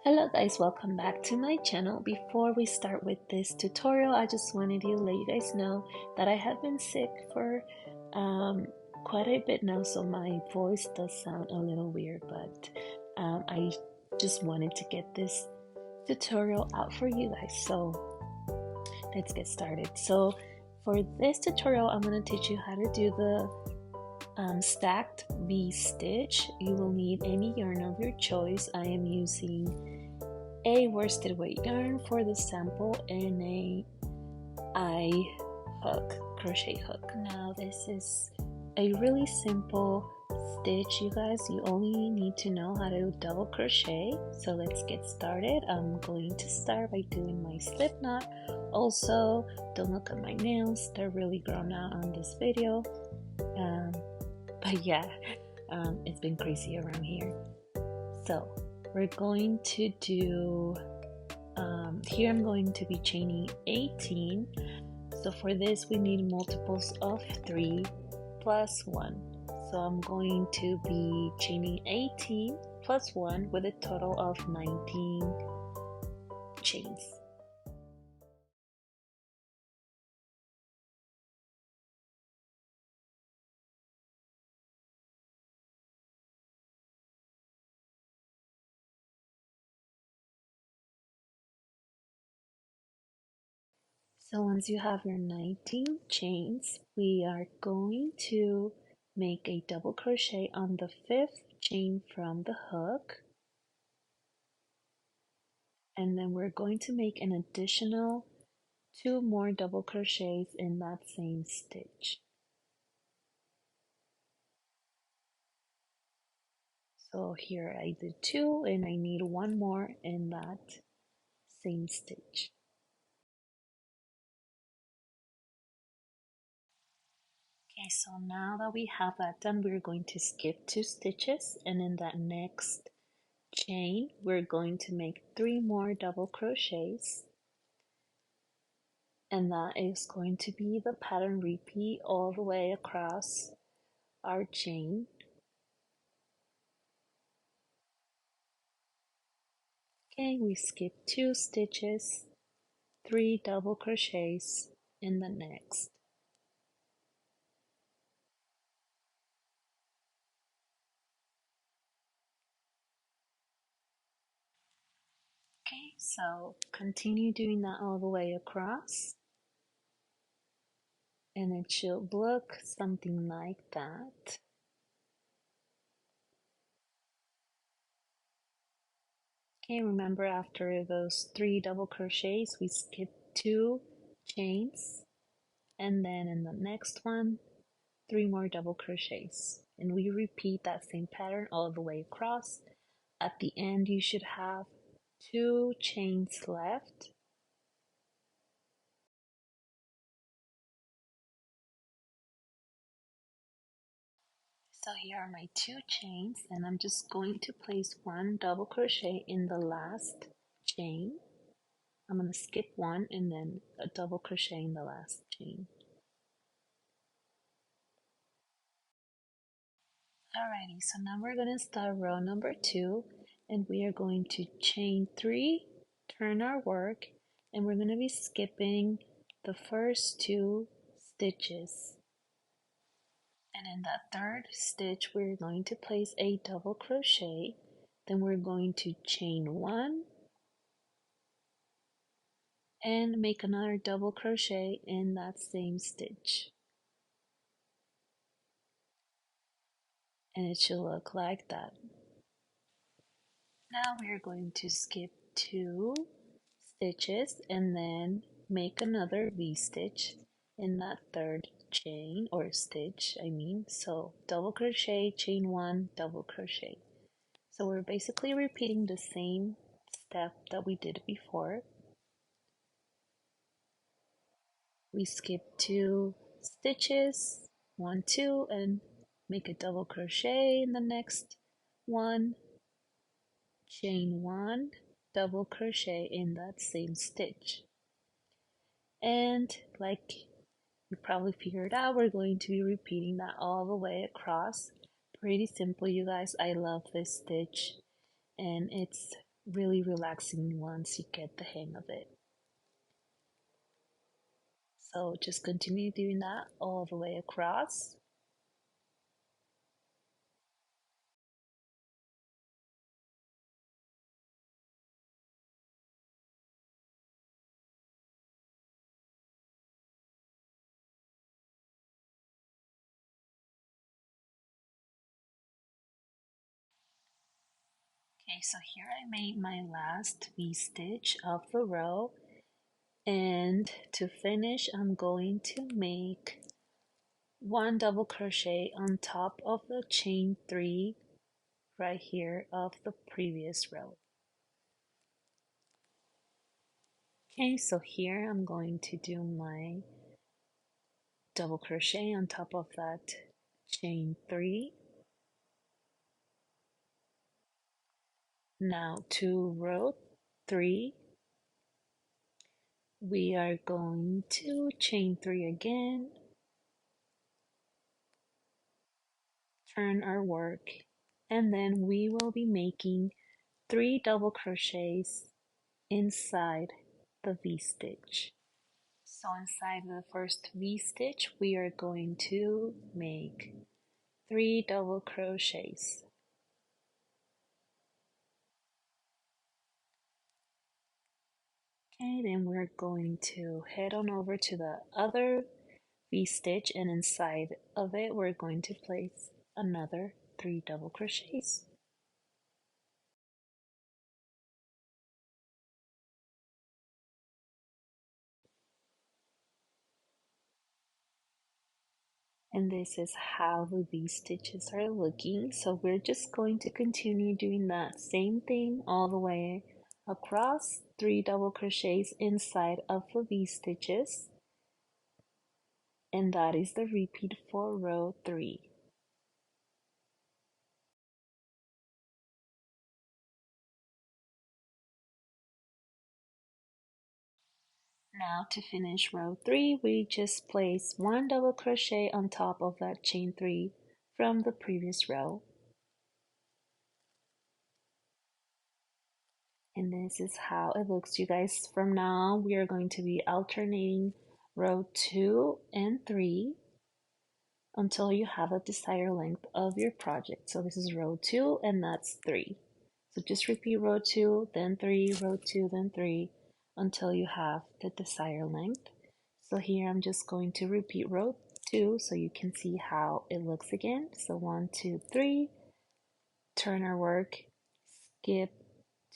Hello guys, welcome back to my channel. Before we start with this tutorial, I just wanted to let you guys know that I have been sick for quite a bit now, so my voice does sound a little weird, but I just wanted to get this tutorial out for you guys. So let's get started. So for this tutorial, I'm going to teach you how to do the stacked V-stitch. You will need any yarn of your choice. I am using a worsted weight yarn for the sample and a crochet hook. Now this is a really simple stitch, you guys. You only need to know how to double crochet. So let's get started. I'm going to start by doing my slip knot. Also, don't look at my nails, they're really grown out on this video. But yeah, it's been crazy around here. So we're going to do here I'm going to be chaining 18. So for this we need multiples of 3 plus 1. So I'm going to be chaining 18 plus 1 with a total of 19 chains. So once you have your 19 chains, we are going to make a double crochet on the 5th chain from the hook, and then we're going to make an additional 2 more double crochets in that same stitch. So here I did 2 and I need 1 more in that same stitch. Okay, so now that we have that done, we're going to skip 2 stitches, and in that next chain we're going to make 3 more double crochets, and that is going to be the pattern repeat all the way across our chain. Okay, we skip 2 stitches, 3 double crochets in the next. Okay, so continue doing that all the way across, and it should look something like that. Okay, remember after those 3 double crochets we skip 2 chains, and then in the next one 3 more double crochets, and we repeat that same pattern all the way across. At the end you should have 2 chains left. So here are my 2 chains, and I'm just going to place 1 double crochet in the last chain. I'm going to skip 1 and then a double crochet in the last chain. Alrighty, so now we're going to start row number 2, and we are going to chain 3, turn our work, and we're going to be skipping the first 2 stitches. And in that third stitch we're going to place a double crochet, then we're going to chain 1 and make another double crochet in that same stitch, and it should look like that. Now we're going to skip 2 stitches and then make another V-stitch in that third chain or stitch, so double crochet, chain 1, double crochet. So we're basically repeating the same step that we did before. We skip 2 stitches, 1, 2, and make a double crochet in the next one, chain 1, double crochet in that same stitch. And like you probably figured out, we're going to be repeating that all the way across. Pretty simple, you guys. I love this stitch, and it's really relaxing once you get the hang of it. So just continue doing that all the way across. Okay, so here I made my last V-stitch of the row, and to finish I'm going to make one double crochet on top of the chain 3 right here of the previous row. Okay, so here I'm going to do my double crochet on top of that chain 3. Now to row 3, we are going to chain 3 again, turn our work, and then we will be making 3 double crochets inside the V-stitch. So inside the first V-stitch, we are going to make 3 double crochets. Okay, then we're going to head on over to the other V-stitch, and inside of it we're going to place another 3 double crochets. And this is how the V-stitches are looking. So we're just going to continue doing that same thing all the way across, 3 double crochets inside of the V-stitches, and that is the repeat for row 3. Now to finish row 3, we just place 1 double crochet on top of that chain 3 from the previous row. And this is how it looks, you guys. From now we are going to be alternating row 2 and 3 until you have a desired length of your project. So this is row 2 and that's 3. So just repeat row 2, then 3, row 2, then 3 until you have the desired length. So here I'm just going to repeat row 2 so you can see how it looks again. So 1, 2, 3, turn our work, skip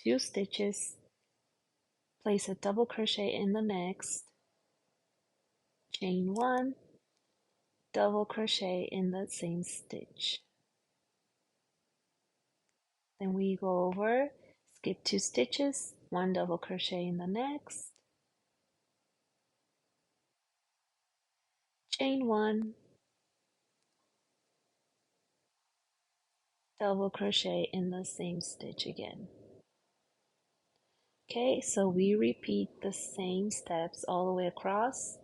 2 stitches, place a double crochet in the next, chain 1, double crochet in that same stitch. Then we go over, skip 2 stitches, 1 double crochet in the next, chain 1, double crochet in the same stitch again. Okay, so we repeat the same steps all the way across,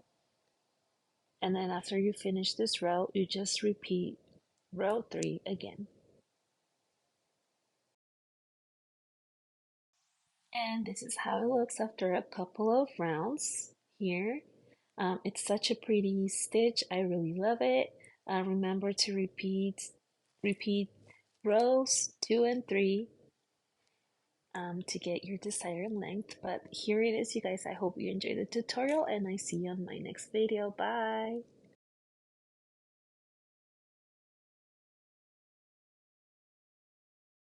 and then after you finish this row, you just repeat row 3 again. And this is how it looks after a couple of rounds here. It's such a pretty stitch. I really love it. Remember to repeat rows 2 and 3 to get your desired length. But here it is, you guys. I hope you enjoyed the tutorial, and I see you on my next video. Bye!